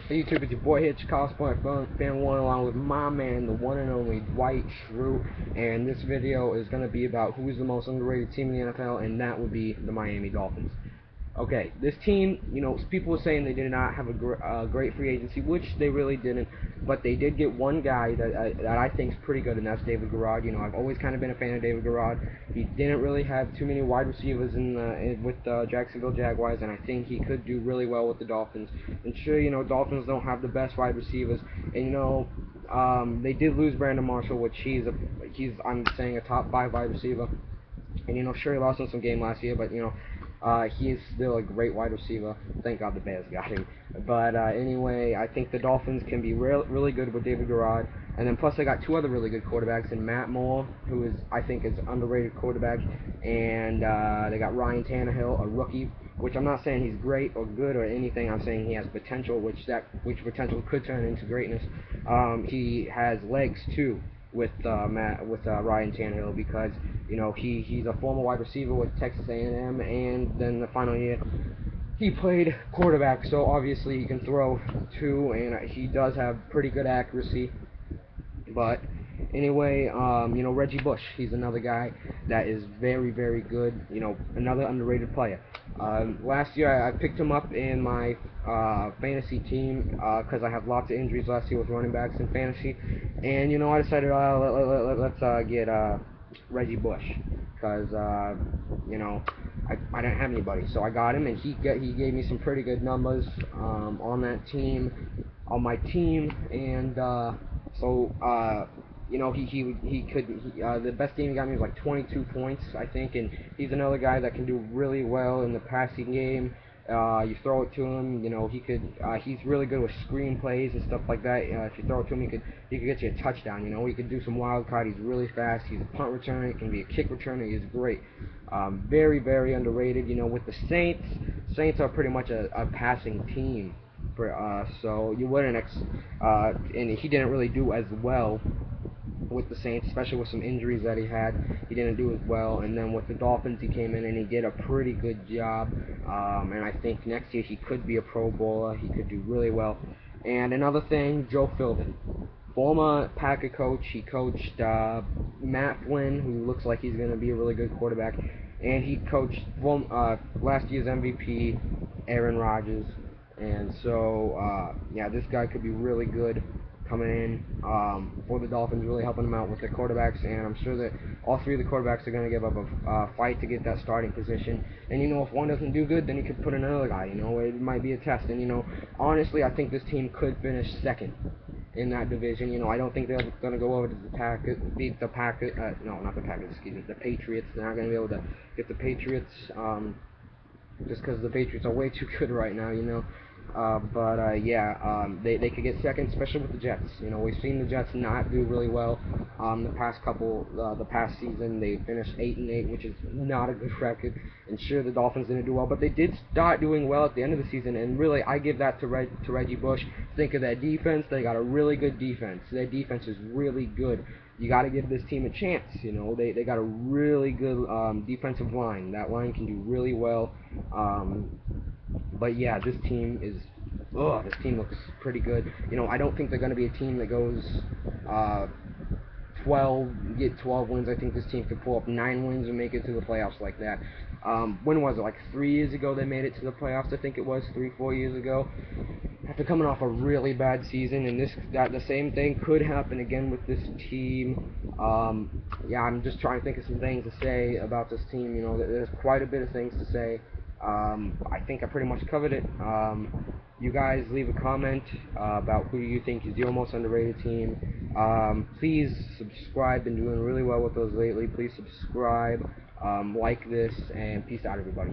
Hey YouTube, it's your boy Hitch, Cosplay Fan 1, along with my man, the one and only Dwight Schrute, and this video is going to be about who is the most underrated team in the NFL, and that would be the Miami Dolphins. Okay, this team, people were saying they did not have a great free agency, which they really didn't, but they did get one guy that I think is pretty good, and that's David Garrard. I've always kind of been a fan of David Garrard. He didn't really have too many wide receivers with the Jacksonville Jaguars, and I think he could do really well with the Dolphins. And sure, Dolphins don't have the best wide receivers, and they did lose Brandon Marshall, which he's I'm saying a top 5 wide receiver. And sure, he lost in some game last year, but he is still a great wide receiver. Thank God the Bears got him. But anyway, I think the Dolphins can be really good with David Garrard. And then plus they got two other really good quarterbacks in Matt Moore, who I think is an underrated quarterback, and they got Ryan Tannehill, a rookie, which I'm not saying he's great or good or anything. I'm saying he has potential, which potential could turn into greatness. He has legs too with Ryan Tannehill, because he's a former wide receiver with Texas A&M, and then the final year he played quarterback, so obviously he can throw too, and he does have pretty good accuracy. But anyway, Reggie Bush, he's another guy that is very good, another underrated player. Last year I picked him up in my fantasy team because I have lots of injuries last year with running backs in fantasy, and I decided let's get Reggie Bush, because I didn't have anybody, so I got him, and he gave me some pretty good numbers on my team, and the best game he got me was like 22 points, I think, and he's another guy that can do really well in the passing game. You throw it to him, he's really good with screen plays and stuff like that. If you throw it to him, he could get you a touchdown. He could do some wild card. He's really fast. He's a punt returner. He can be a kick returner. He's great. Very underrated. With the Saints are pretty much a passing team. So you wouldn't and he didn't really do as well with the Saints, especially with some injuries that he had. He didn't do as well. And then with the Dolphins, he came in and he did a pretty good job. And I think next year he could be a Pro Bowler. He could do really well. And another thing, Joe Philbin, former Packer coach. He coached Matt Flynn, who looks like he's going to be a really good quarterback. And he coached last year's MVP, Aaron Rodgers. And so, yeah, this guy could be really good coming in for the Dolphins, really helping them out with their quarterbacks, and I'm sure that all three of the quarterbacks are going to give up a fight to get that starting position. And if one doesn't do good, then you could put another guy. It might be a test. And honestly, I think this team could finish second in that division. I don't think they're going to go over to the Packers, beat the Packers. No, not the Packers. Excuse me, the Patriots. They're not going to be able to get the Patriots. Just because the Patriots are way too good right now, they could get second, especially with the Jets. We've seen the Jets not do really well the past season. They finished 8-8, which is not a good record. And sure, the Dolphins didn't do well, but they did start doing well at the end of the season. And really, I give that to Reggie Bush. Think of that defense; they got a really good defense. Their defense is really good. You got to give this team a chance. They got a really good defensive line. That line can do really well. But yeah, this team looks pretty good. I don't think they're going to be a team that goes 12 wins. I think this team could pull up 9 wins and make it to the playoffs like that. When was it? Like 3 years ago they made it to the playoffs. I think it was 3-4 years ago. After coming off a really bad season, and the same thing could happen again with this team. Yeah, I'm just trying to think of some things to say about this team. There's quite a bit of things to say. I think I pretty much covered it. You guys leave a comment about who you think is your most underrated team. Please subscribe. Been doing really well with those lately. Please subscribe, like this, and peace out, everybody.